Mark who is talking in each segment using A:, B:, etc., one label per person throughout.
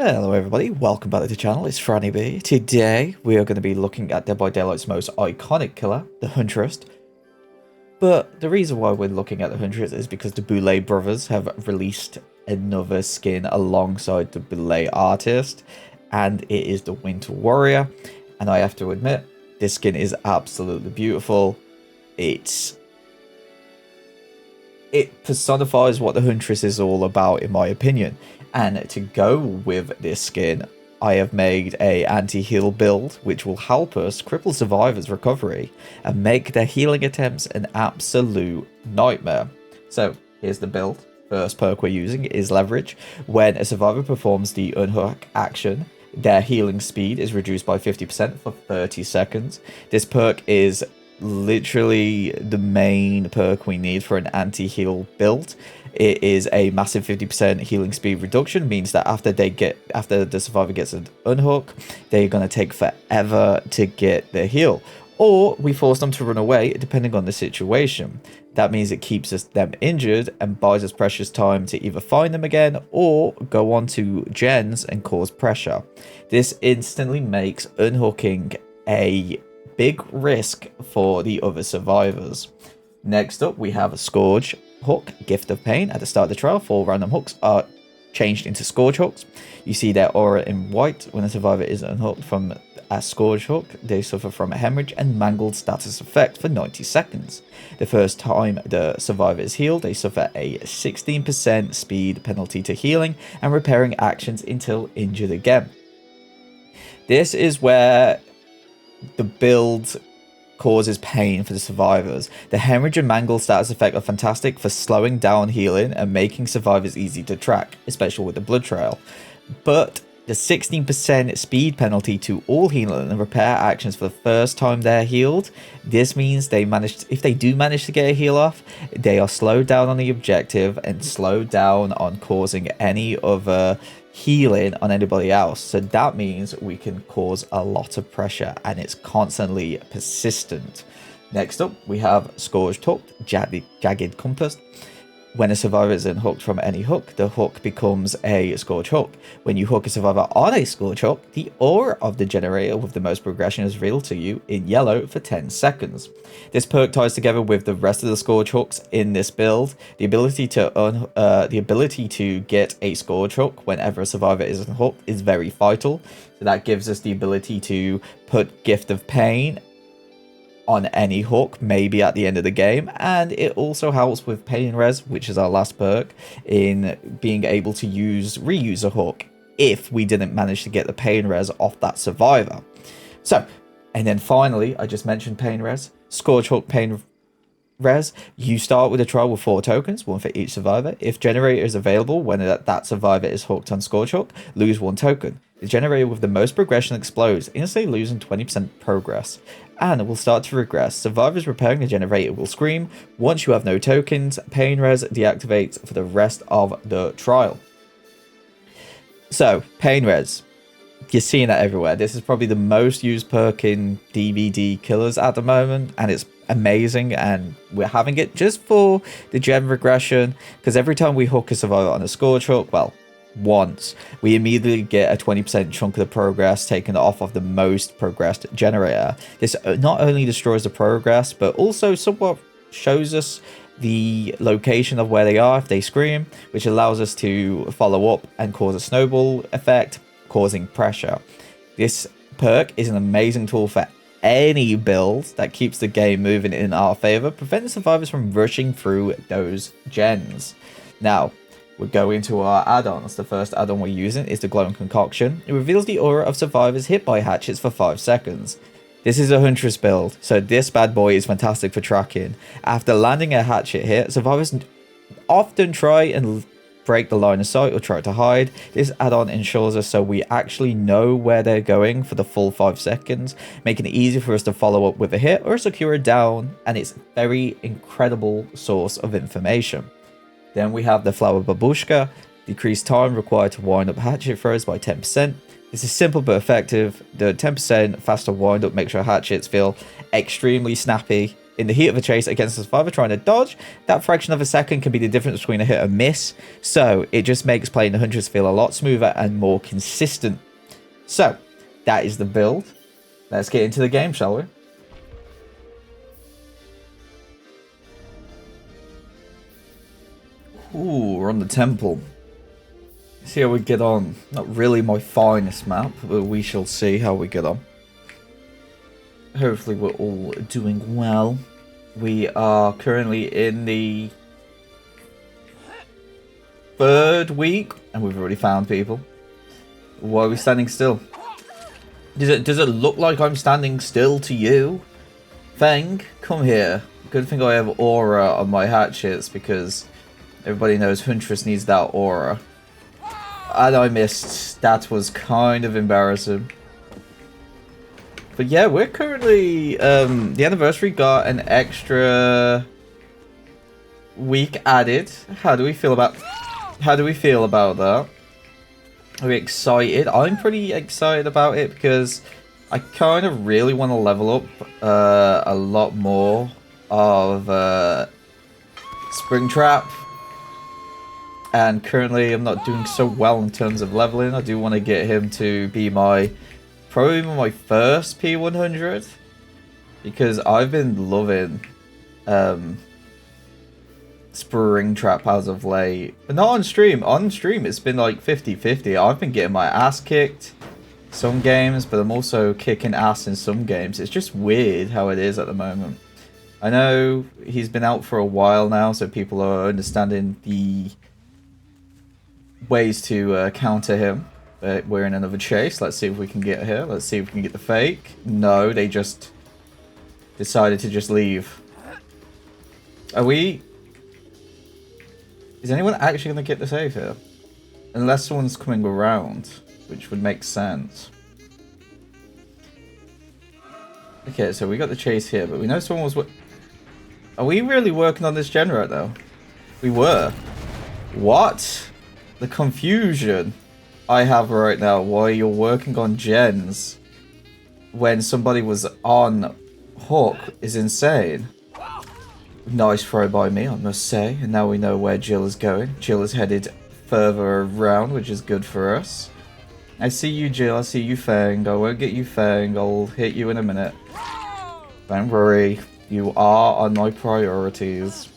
A: Hello everybody, welcome back to the channel, it's Franny B. Today we are going to be looking at Dead by Daylight's most iconic killer, the Huntress. But the reason why we're looking at the Huntress is because the Boulet brothers have released another skin alongside the Boulet artist, and it is the Winter Warrior. And I have to admit, this skin is absolutely beautiful. It personifies what the Huntress is all about, in my opinion. And to go with this skin, I have made a anti-heal build, which will help us cripple survivors' recovery and make their healing attempts an absolute nightmare. So here's the build. First perk we're using is Leverage. When a survivor performs the unhook action, their healing speed is reduced by 50% for 30 seconds. This perk is literally the main perk we need for an anti-heal build. It is a massive 50% healing speed reduction, means that after the survivor gets an unhook, they're going to take forever to get their heal, or we force them to run away depending on the situation. That means it keeps them injured and buys us precious time to either find them again or go on to gens and cause pressure. This instantly makes unhooking a big risk for the other survivors. Next up, we have a Scourge hook, Gift of Pain. At the start of the trial, 4 random hooks are changed into Scourge hooks. You see their aura in white. When a survivor is unhooked from a Scourge hook, they suffer from a hemorrhage and mangled status effect for 90 seconds. The first time the survivor is healed, they suffer a 16% speed penalty to healing and repairing actions until injured again. This is where the build causes pain for the survivors. The hemorrhage and mangle status effect are fantastic for slowing down healing and making survivors easy to track, especially with the blood trail. But the 16% speed penalty to all healing and repair actions for the first time they're healed, this means if they do manage to get a heal off, they are slowed down on the objective and slowed down on causing any other healing on anybody else. So that means we can cause a lot of pressure, and it's constantly persistent. Next up, we have Scourged Hook, Jagged Compass. When a survivor is unhooked from any hook, the hook becomes a Scourge hook. When you hook a survivor on a Scourge hook, the aura of the generator with the most progression is revealed to you in yellow for 10 seconds. This perk ties together with the rest of the Scourge hooks in this build. The ability to get a Scourge hook whenever a survivor is unhooked is very vital. So that gives us the ability to put Gift of Pain on any hook, maybe at the end of the game, and it also helps with Pain Res, which is our last perk, in being able to reuse a hook if we didn't manage to get the Pain Res off that survivor. So, and then finally, I just mentioned Pain Res, Scourge Hook Pain Res. You start with a trial with 4 tokens, 1 for each survivor. If generator is available when that survivor is hooked on Scourge Hook, lose 1 token. The generator with the most progression explodes, instantly losing 20% progress, and it will start to regress. Survivors repairing the generator will scream. Once you have no tokens, Pain Res deactivates for the rest of the trial. So, Pain Res, you're seeing that everywhere. This is probably the most used perk in DVD killers at the moment, and it's amazing, and we're having it just for the gen regression, because every time we hook a survivor on a Scourge hook, well, once, we immediately get a 20% chunk of the progress taken off of the most progressed generator. This not only destroys the progress, but also somewhat shows us the location of where they are if they scream, which allows us to follow up and cause a snowball effect, causing pressure. This perk is an amazing tool for any build that keeps the game moving in our favor, preventing survivors from rushing through those gens. Now, we're going to our add-ons. The first add-on we're using is the Glowing Concoction. It reveals the aura of survivors hit by hatchets for 5 seconds. This is a Huntress build, so this bad boy is fantastic for tracking. After landing a hatchet hit, survivors often try and break the line of sight or try to hide. This add-on ensures us so we actually know where they're going for the full 5 seconds, making it easy for us to follow up with a hit or secure it down, and it's a very incredible source of information. Then we have the Flower Babushka, decreased time required to wind up hatchet throws by 10%. This is simple but effective. The 10% faster wind up makes sure hatchets feel extremely snappy In the heat of a chase against a survivor trying to dodge, that fraction of a second can be the difference between a hit and miss, so it just makes playing the Huntress feel a lot smoother and more consistent. So, that is the build. Let's get into the game, shall we? Ooh, we're on the temple. See how we get on. Not really my finest map, but we shall see how we get on. Hopefully we're all doing well. We are currently in the 3rd week, and we've already found people. Why are we standing still? Does it look like I'm standing still to you? Fang, come here. Good thing I have aura on my hatchets, because everybody knows Huntress needs that aura. And I missed. That was kind of embarrassing. But yeah, we're currently... the anniversary got an extra week added. How do we feel about that? Are we excited? I'm pretty excited about it because I kind of really want to level up a lot more of Springtrap. And currently I'm not doing so well in terms of leveling. I do want to get him to be probably my first P100. Because I've been loving Springtrap as of late. But not on stream. On stream it's been like 50-50. I've been getting my ass kicked some games, but I'm also kicking ass in some games. It's just weird how it is at the moment. I know he's been out for a while now, so people are understanding the ways to counter him. But we're in another chase. Let's see if we can get here. Let's see if we can get the fake. No, they just decided to just leave. Are we... Is anyone actually going to get the save here? Unless someone's coming around, which would make sense. Okay, so we got the chase here, but we know someone was... Are we really working on this gen right now? We were. What? The confusion I have right now while you're working on gens when somebody was on hook is insane. Nice throw by me, I must say. And now we know where Jill is going. Jill is headed further around, which is good for us. I see you, Jill. I see you, Fang. I won't get you, Fang. I'll hit you in a minute. Don't worry. You are on my priorities.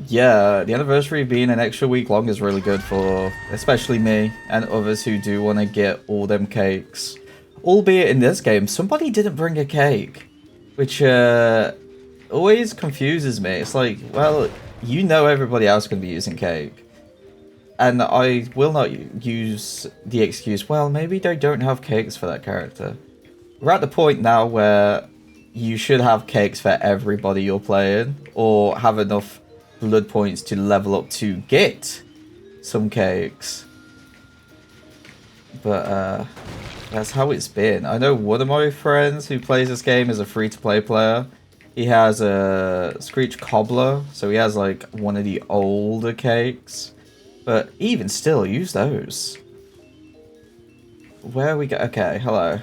A: Yeah, the anniversary being an extra week long is really good for especially me and others who do want to get all them cakes. Albeit in this game, somebody didn't bring a cake. Which always confuses me. It's like, well, you know everybody else is going to be using cake. And I will not use the excuse, well, maybe they don't have cakes for that character. We're at the point now where you should have cakes for everybody you're playing. Or have enough blood points to level up to get some cakes. But, that's how it's been. I know one of my friends who plays this game is a free-to-play player. He has a Screech Cobbler, so he has like one of the older cakes. But even still, use those. Where we go? Okay, hello.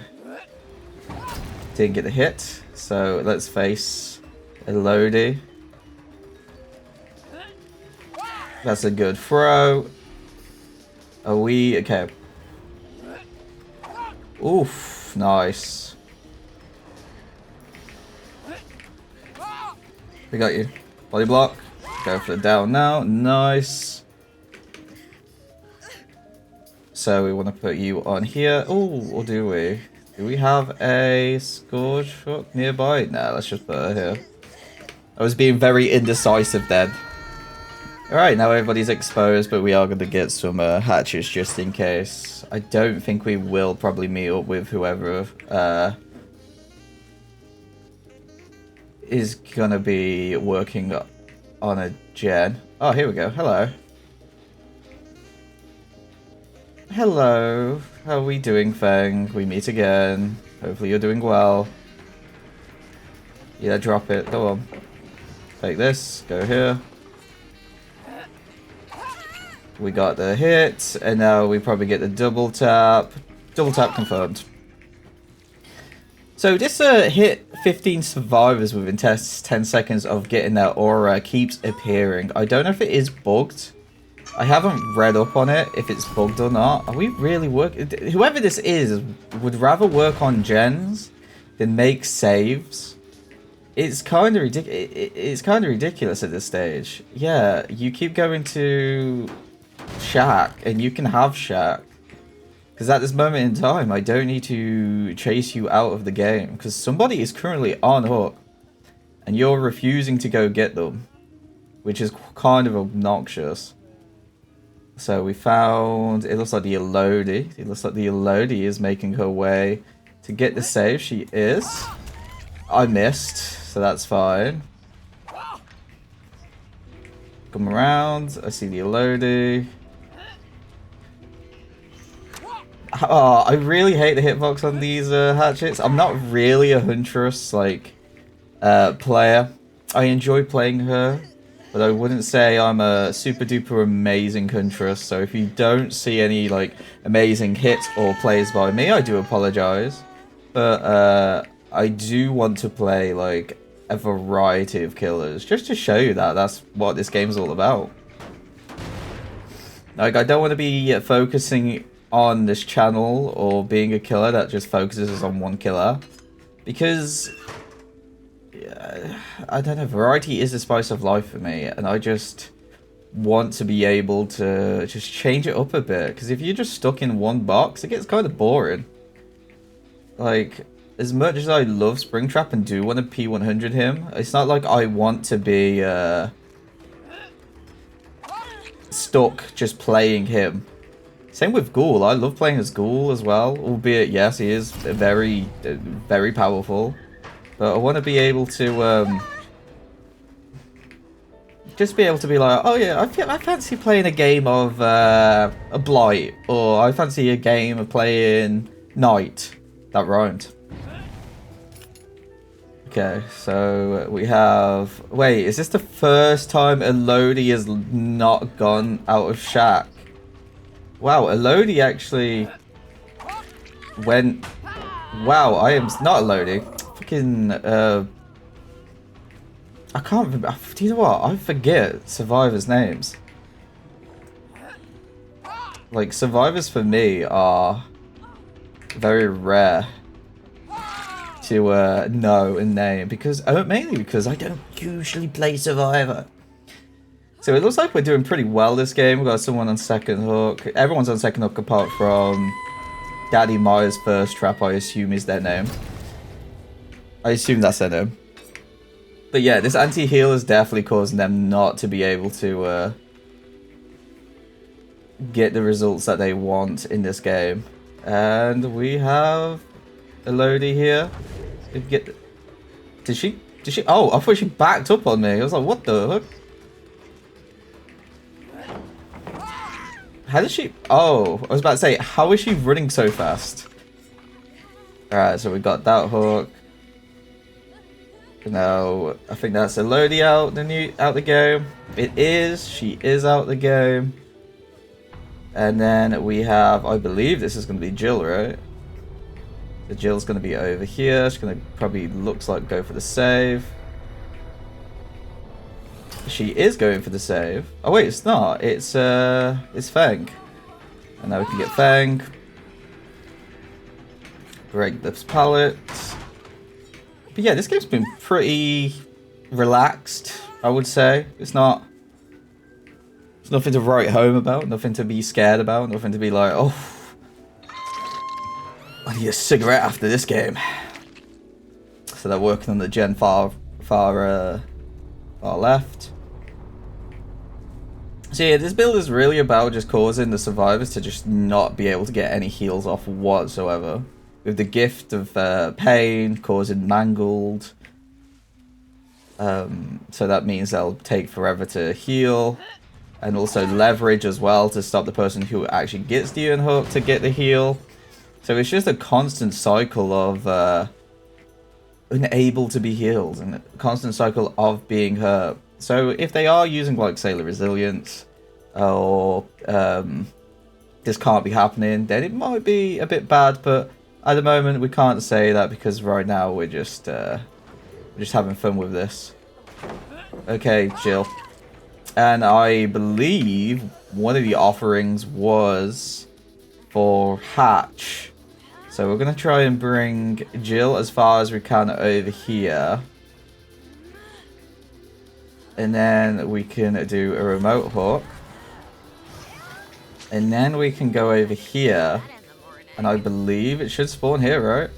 A: Didn't get the hit, so let's face Elodie. That's a good throw. Are we... Okay. Oof, nice. We got you. Body block. Go for the down now. Nice. So we want to put you on here. Oh, or do we? Do we have a scourge hook nearby? No, let's just put her here. I was being very indecisive then. Alright, now everybody's exposed, but we are going to get some hatches just in case. I don't think we will probably meet up with whoever is going to be working on a gen. Oh, here we go. Hello. Hello. How are we doing, Fang? We meet again. Hopefully you're doing well. Yeah, drop it. Go on. Take this. Go here. We got the hit, and now we probably get the double tap. Double tap confirmed. So this hit 15 survivors within 10 seconds of getting their aura keeps appearing. I don't know if it is bugged. I haven't read up on it, if it's bugged or not. Are we really whoever this is would rather work on gens than make saves. It's kind of ridiculous. It's kind of ridiculous at this stage. Yeah, you keep going to Shack, and you can have Shack. Because at this moment in time, I don't need to chase you out of the game. Because somebody is currently on hook. And you're refusing to go get them. Which is kind of obnoxious. So we found... It looks like the Elodie. It looks like the Elodie is making her way to get the save. She is. I missed. So that's fine. Come around. I see the Elodie. Oh, I really hate the hitbox on these hatchets. I'm not really a Huntress like player. I enjoy playing her, but I wouldn't say I'm a super duper amazing Huntress. So if you don't see any like amazing hits or plays by me, I do apologize. But I do want to play like a variety of killers just to show you that that's what this game's all about. Like, I don't want to be focusing on this channel or being a killer that just focuses on one killer, because I don't know, variety is the spice of life for me, and I just want to be able to just change it up a bit, because if you're just stuck in one box, it gets kind of boring. Like, as much as I love Springtrap and do want to P100 him, it's not like I want to be stuck just playing him. Same with Ghoul. I love playing as Ghoul as well, albeit, yes, he is very, very powerful. But I want to be able to, just be able to be like, oh yeah, I fancy playing a game of a Blight, or I fancy a game of playing Knight. That rhymed. Okay, so we have... Wait, is this the first time Elodie has not gone out of Shack? Wow, Elodie actually went... Wow, I am not Elodie. Fucking, I can't remember. Do you know what? I forget survivors' names. Like, survivors for me are very rare to know and name, because mainly because I don't usually play Survivor. So it looks like we're doing pretty well this game. We've got someone on second hook. Everyone's on second hook apart from Daddy Myers' first trap, I assume is their name. I assume that's their name. But yeah, this anti-heal is definitely causing them not to be able to get the results that they want in this game. And we have Elodie here. Did she? Oh, I thought she backed up on me. I was like, what the heck? How does she... Oh, I was about to say, how is she running so fast? Alright, so we got that hook. Now, I think that's Elodie out the game. It is. She is out the game. And then we have... I believe this is going to be Jill, right? The Jill's going to be over here. She's going to probably, looks like, go for the save. She is going for the save. Oh wait, it's not. It's Fang. And now we can get Fang. Break this pallet. But yeah, this game's been pretty relaxed, I would say. It's not... There's nothing to write home about, nothing to be scared about, nothing to be like, oh, I need a cigarette after this game. So they're working on the gen far left. So yeah, this build is really about just causing the survivors to just not be able to get any heals off whatsoever. With the gift of pain, causing mangled. So that means they'll take forever to heal. And also leverage as well to stop the person who actually gets the unhook to get the heal. So it's just a constant cycle of unable to be healed and a constant cycle of being hurt. So if they are using like Sailor Resilience or this can't be happening, then it might be a bit bad, but At the moment, we can't say that because right now we're just having fun with this. Okay, Jill. And I believe one of the offerings was for Hatch. So we're going to try and bring Jill as far as we can over here. And then we can do a remote hook. And then we can go over here. And I believe it should spawn here, right?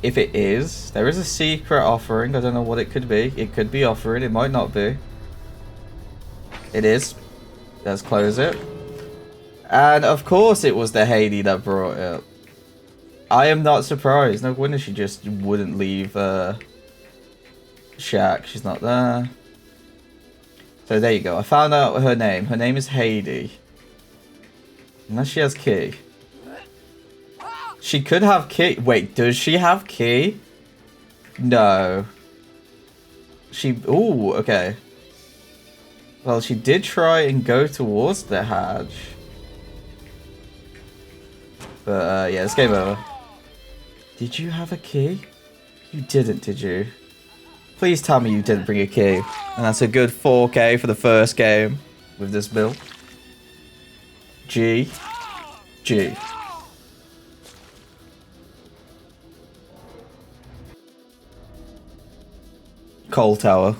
A: If it is, there is a secret offering. I don't know what it could be. It could be offering. It might not be. It is. Let's close it. And of course it was the Haiti that brought it. I am not surprised. No wonder she just wouldn't leave Shack. She's not there. So there you go. I found out her name. Her name is Haiti. Unless she has key. She could have key. Wait, does she have key? No. She... Ooh, okay. Well, she did try and go towards the hatch. But, yeah, it's game over. Did you have a key? You didn't, did you? Please tell me you didn't bring a key. And that's a good 4K for the first game with this build. G. Coal tower.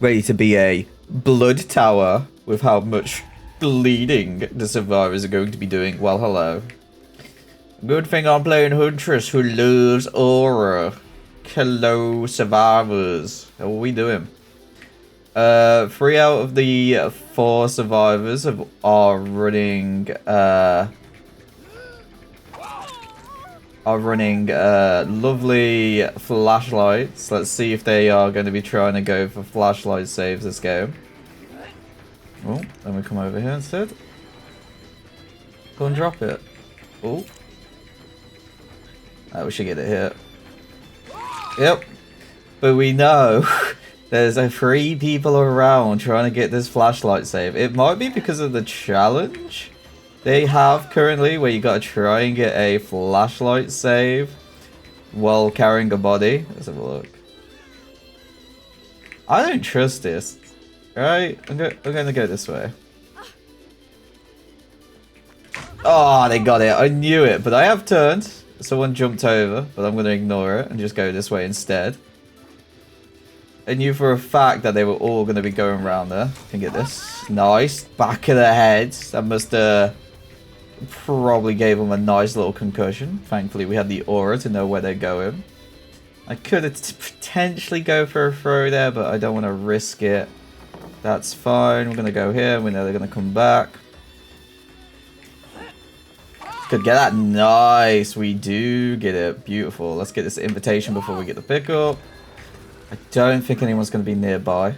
A: Ready to be a blood tower with how much bleeding the survivors are going to be doing. Well, hello. Good thing I'm playing Huntress, who loves aura. Hello, survivors. How are we doing? 3 out of the 4 survivors are running lovely flashlights. Let's see if they are going to be trying to go for flashlight saves this game. Oh, then we come over here instead. Go and drop it. Oh. We should get it here. Yep. But we know there's 3 people around trying to get this flashlight save. It might be because of the challenge they have currently, where you gotta try and get a flashlight save while carrying a body. Let's have a look. I don't trust this. Right? I'm gonna go this way. Oh, they got it. I knew it, but I have turned. Someone jumped over, but I'm gonna ignore it and just go this way instead. I knew for a fact that they were all gonna be going around there. Can get this. Nice. Back of the head. That must probably gave them a nice little concussion. Thankfully, we had the aura to know where they're going. I could potentially go for a throw there, but I don't want to risk it. That's fine. We're going to go here. We know they're going to come back. Could get that. Nice. We do get it. Beautiful. Let's get this invitation before we get the pickup. I don't think anyone's going to be nearby.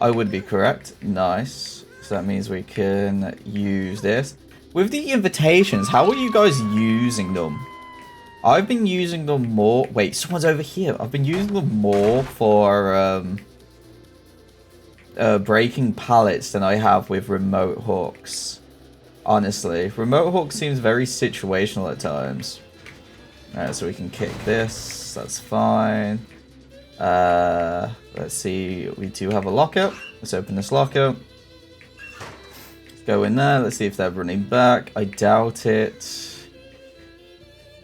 A: I would be correct. Nice. So that means we can use this. With the invitations, how are you guys using them? I've been using them more... Wait, someone's over here. I've been using them more for breaking pallets than I have with remote hooks. Honestly, remote hook seems very situational at times. Alright, so we can kick this. That's fine. Let's see. We do have a locker. Let's open this locker. Go in there. Let's see if they're running back. I doubt it.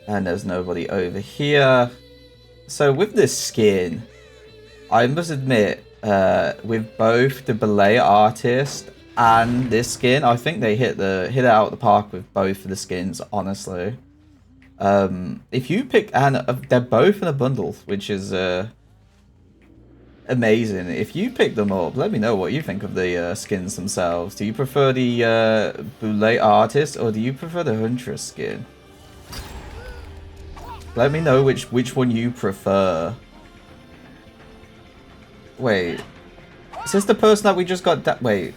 A: And there's nobody over here. So with this skin, I must admit, with both the Boulet artist and this skin, I think they hit it out of the park with both of the skins, honestly. If you pick, and they're both in a bundle, which is amazing. If you pick them up, let me know what you think of the skins themselves. Do you prefer the Boulet artist, or do you prefer the Huntress skin? Let me know which one you prefer. Wait, is this the person that we just got? Wait.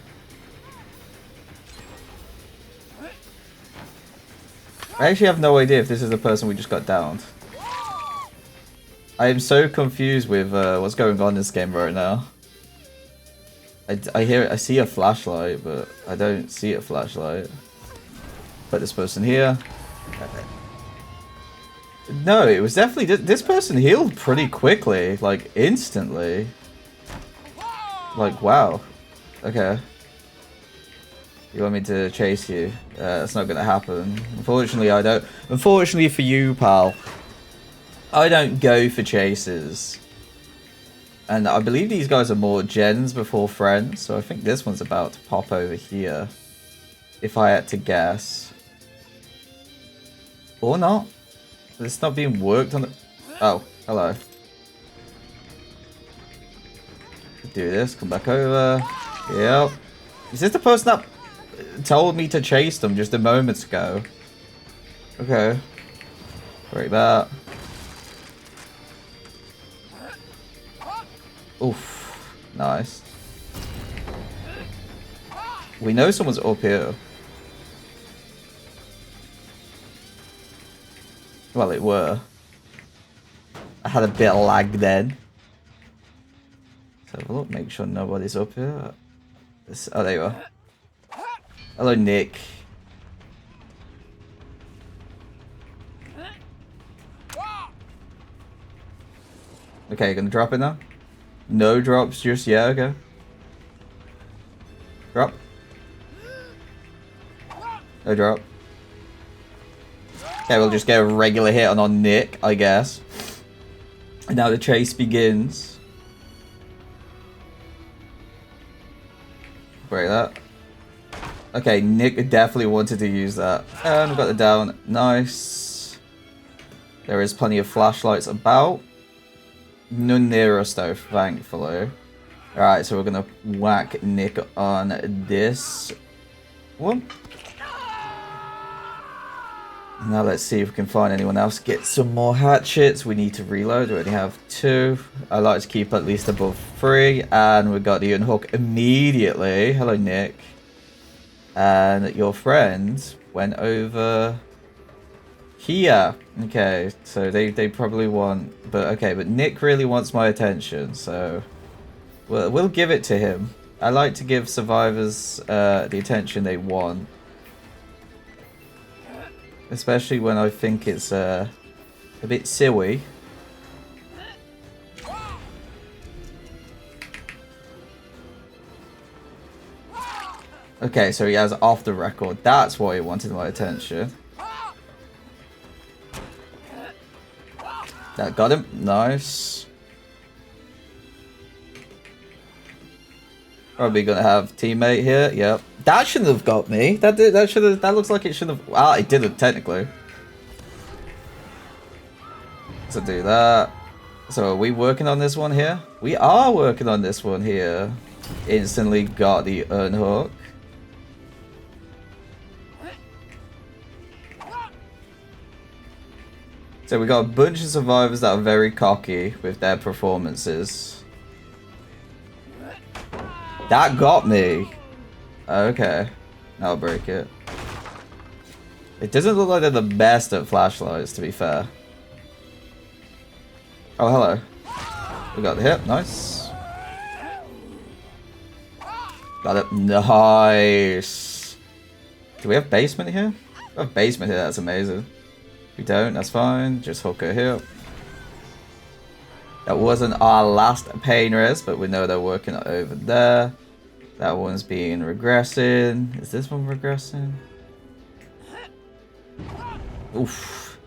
A: I actually have no idea if this is the person we just got downed. I am so confused with what's going on in this game right now. I see a flashlight, but I don't see a flashlight. Put this person here. No, it was definitely... This person healed pretty quickly. Like, instantly. Like, wow. Okay. You want me to chase you? That's not gonna happen. Unfortunately, I don't... Unfortunately for you, pal, I don't go for chases. And I believe these guys are more gens before friends, so I think this one's about to pop over here. If I had to guess. Or not. It's not being worked on the... Oh, hello. Do this, come back over. Yep. Is this the person that told me to chase them just a moment ago? Okay. Break that. Oof. Nice. We know someone's up here. Well, it were. I had a bit of lag then. So have a look, make sure nobody's up here. Oh, there you are. Hello, Nick. Okay, you gonna drop it now? No drops just yet, okay. Drop. No drop. Okay, we'll just get a regular hit on Nick, I guess. And now the chase begins. Break that. Okay, Nick definitely wanted to use that. And we got the down. Nice. There is plenty of flashlights about. None near us though, thankfully. Alright, so we're gonna whack Nick on this one. Now let's see if we can find anyone else. Get some more hatchets. We need to reload. We only have 2. I like to keep at least above 3. And we got the unhook immediately. Hello, Nick. And your friend went over here. Okay, so they probably want... But okay, but Nick really wants my attention, so... We'll give it to him. I like to give survivors the attention they want. Especially when I think it's a bit silly. Okay, so he has off the record. That's why he wanted my attention. That got him. Nice. Probably gonna have teammate here. Yep. That shouldn't have got me. That looks like it should have. Ah, it didn't technically. So do that. So are we working on this one here? We are working on this one here. Instantly got the unhook. So we got a bunch of survivors that are very cocky with their performances. That got me. Okay. I'll break it. It doesn't look like they're the best at flashlights, to be fair. Oh, hello. We got the hit. Nice. Got it. Nice. Do we have basement here? We have basement here. That's amazing. If we don't, that's fine. Just hook her here. That wasn't our last pain res, but we know they're working over there. That one's being regressing. Is this one regressing? Oof.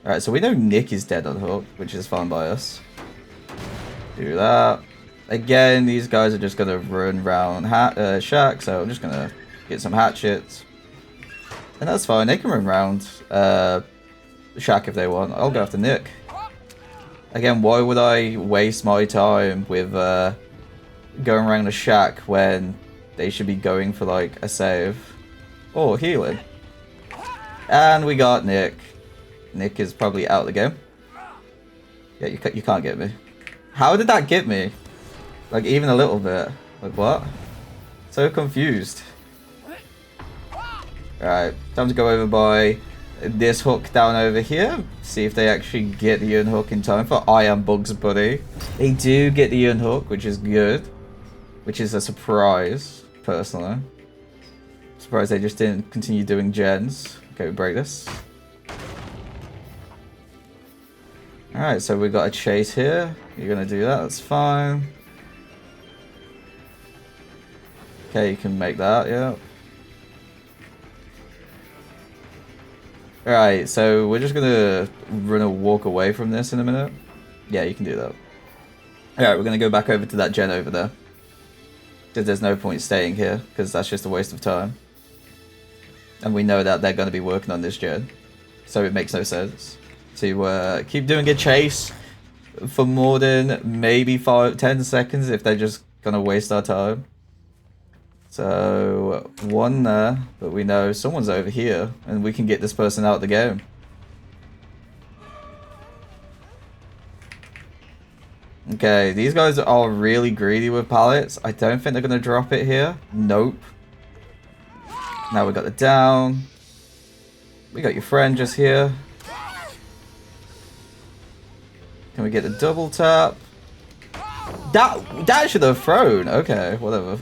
A: Alright, so we know Nick is dead on hook, which is fine by us. Do that. Again, these guys are just going to run around Shack, so I'm just going to get some hatchets. And that's fine, they can run around Shack if they want. I'll go after Nick. Again, why would I waste my time with going around a Shack when they should be going for like a save or healing? And we got Nick. Nick is probably out of the game. Yeah, you can't get me. How did that get me? Like even a little bit. Like what? So confused. Alright, time to go over by this hook down over here. See if they actually get the unhook in time for I Am Bugs Buddy. They do get the unhook, which is good. Which is a surprise, personally. Surprised they just didn't continue doing gens. Okay, we break this. Alright, so we got a chase here. You're gonna do that, that's fine. Okay, you can make that, yeah. Alright, so we're just gonna run a walk away from this in a minute. Yeah, you can do that. Alright, we're gonna go back over to that gen over there. Because there's no point staying here, because that's just a waste of time. And we know that they're gonna be working on this gen. So it makes no sense to keep doing a chase for more than maybe 10 seconds if they're just gonna waste our time. So, one there, but we know someone's over here, and we can get this person out of the game. Okay, these guys are really greedy with pallets. I don't think they're gonna drop it here. Nope. Now we got the down. We got your friend just here. Can we get the double tap? That should have thrown. Okay, whatever.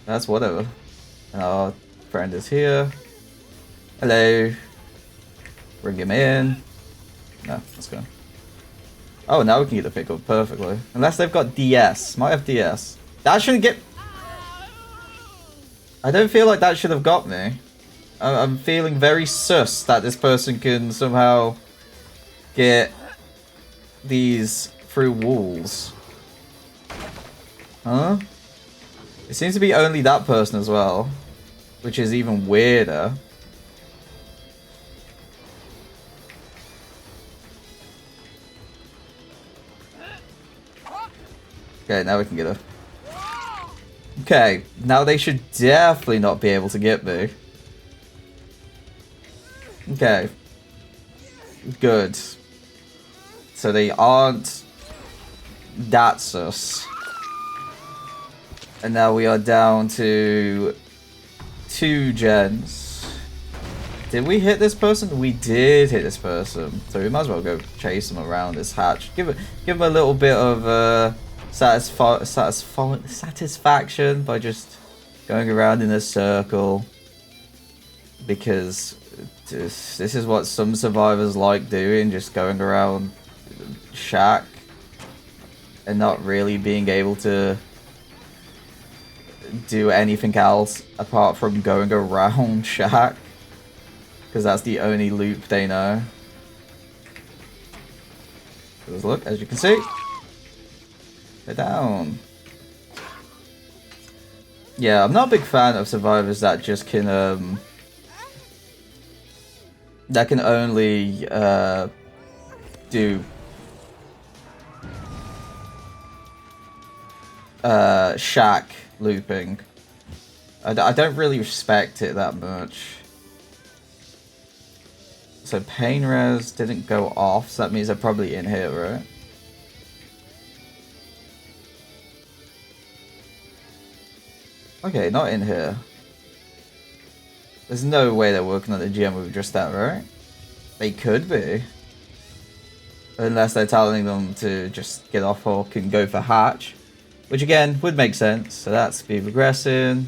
A: That's whatever. And our friend is here. Hello. Bring him in. No, let's go. Oh, now we can get the pickup perfectly. Unless they've got DS. Might have DS. That shouldn't get... I don't feel like that should have got me. I'm feeling very sus that this person can somehow get these through walls. Huh? It seems to be only that person as well, which is even weirder. Okay, now we can get her. Okay, now they should definitely not be able to get me. Okay. Good. So they aren't that sus. And now we are down to 2 gens. Did we hit this person? We did hit this person. So we might as well go chase them around this hatch. Give them a little bit of satisfaction by just going around in a circle. Because this is what some survivors like doing, just going around shack and not really being able to do anything else apart from going around shack, because that's the only loop they know. Let's look, as you can see, they're down. Yeah, I'm not a big fan of survivors that just can that can only do shack looping. I don't really respect it that much. So pain res didn't go off, so that means they're probably in here, right? Okay, not in here. There's no way they're working on the gym with just that, right? They could be. Unless they're telling them to just get off hook and go for hatch. Which again, would make sense. So that's speed regressing.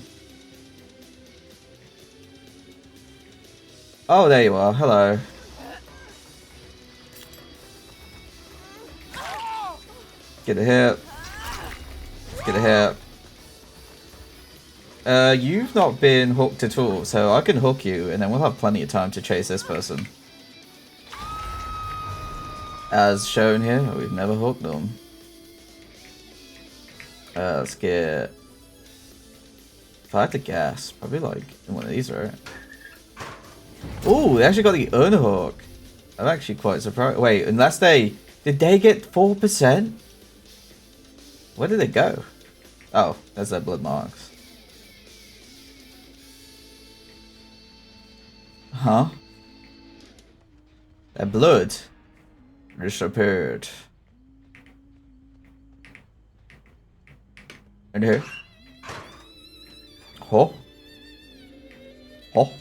A: Oh, there you are. Hello. Get a hit. Get a hit. You've not been hooked at all, so I can hook you, and then we'll have plenty of time to chase this person. As shown here, we've never hooked them. Let's get... If I had to guess, probably like in one of these, right? Ooh, they actually got the unhook. I'm actually quite surprised. Wait, unless they... Did they get 4%? Where did they go? Oh, there's their blood marks. Huh? Their blood disappeared. In here. Oh. Oh.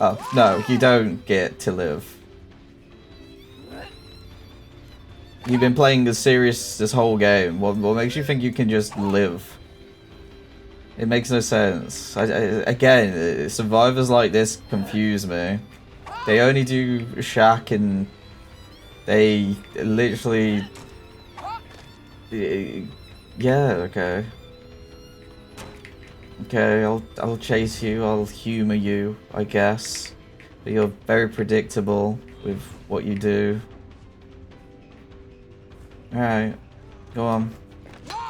A: Oh, no, you don't get to live. You've been playing as serious this whole game. What makes you think you can just live? It makes no sense. Again, survivors like this confuse me. They only do shack and they literally... Yeah, okay. Okay, I'll chase you, I'll humor you, I guess. But you're very predictable with what you do. Alright, go on.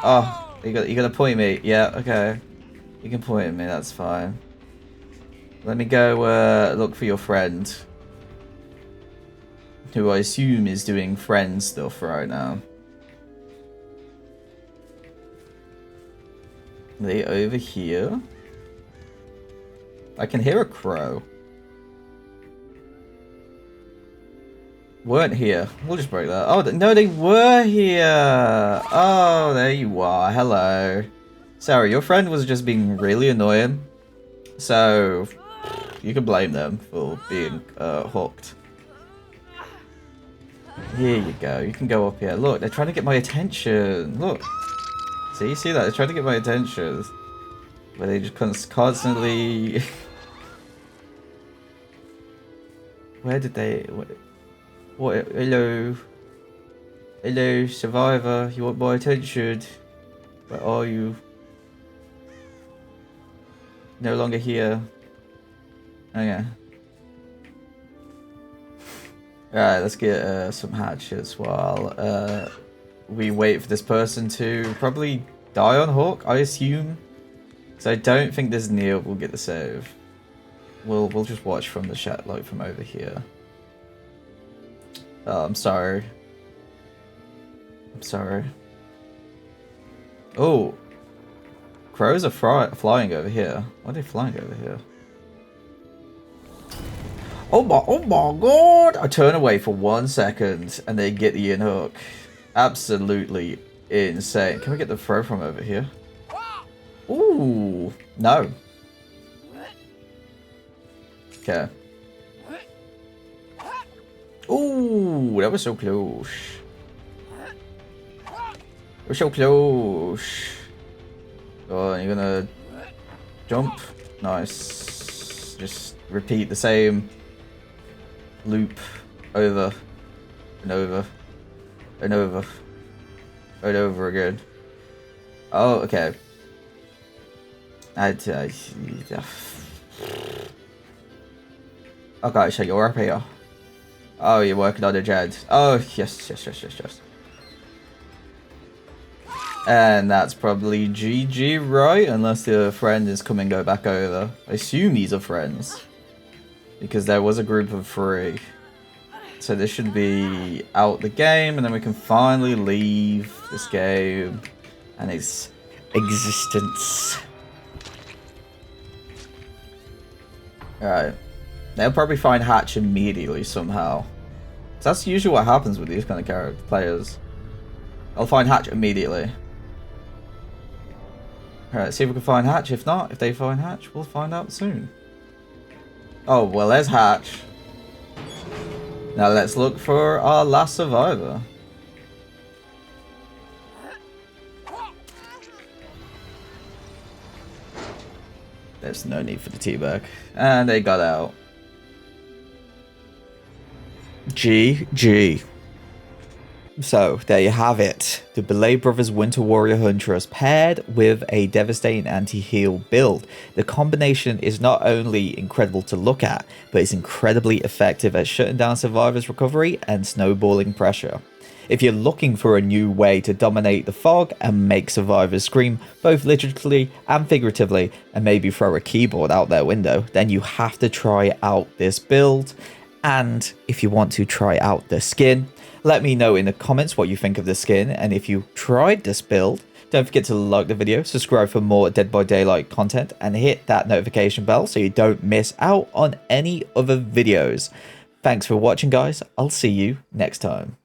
A: Oh, you gotta point me. Yeah, okay. You can point at me, that's fine. Let me go look for your friend. Who I assume is doing friend stuff right now. Are they over here? I can hear a crow. Weren't here. We'll just break that. Oh, no, they were here. Oh, there you are. Hello. Sorry, your friend was just being really annoying. So, you can blame them for being hooked. Here you go. You can go up here. Look, they're trying to get my attention. Look. See that? They're trying to get my attention. But they just constantly... Where did they... What? Hello? Hello, survivor. You want my attention? Where are you? No longer here. Okay. Alright, let's get some hatchets while we wait for this person to probably die on hook, I assume. So I don't think this Neil will get the save. We'll just watch from the chat light from over here. Oh, I'm sorry. I'm sorry. Oh, crows are flying over here. Why are they flying over here? Oh my god! I turn away for 1 second and they get the in-hook. Absolutely insane. Can we get the throw from over here? Ooh, no. Okay. Ooh, that was so close. We're so close. Oh, you're gonna jump. Nice. Just repeat the same loop over and over and over and over again. Oh, okay. Okay, so you're up here. Oh, you're working on the Jed. Oh, yes. And that's probably GG, right? Unless the friend is coming go back over. I assume these are friends. Because there was a group of 3. So this should be out the game, and then we can finally leave this game and its existence. Alright. They'll probably find Hatch immediately somehow. So that's usually what happens with these kind of players. I'll find Hatch immediately. Alright, see if we can find Hatch. If not, if they find Hatch, we'll find out soon. Oh, well, there's Hatch. Now let's look for our last survivor. There's no need for the teabag. And they got out. GG. So, there you have it. The Boulet Brothers Winter Warrior Huntress paired with a devastating anti-heal build. The combination is not only incredible to look at, but it's incredibly effective at shutting down survivors' recovery and snowballing pressure. If you're looking for a new way to dominate the fog and make survivors scream, both literally and figuratively, and maybe throw a keyboard out their window, then you have to try out this build. And if you want to try out the skin, let me know in the comments what you think of the skin, and if you tried this build, don't forget to like the video, subscribe for more Dead by Daylight content, and hit that notification bell so you don't miss out on any other videos. Thanks for watching, guys. I'll see you next time.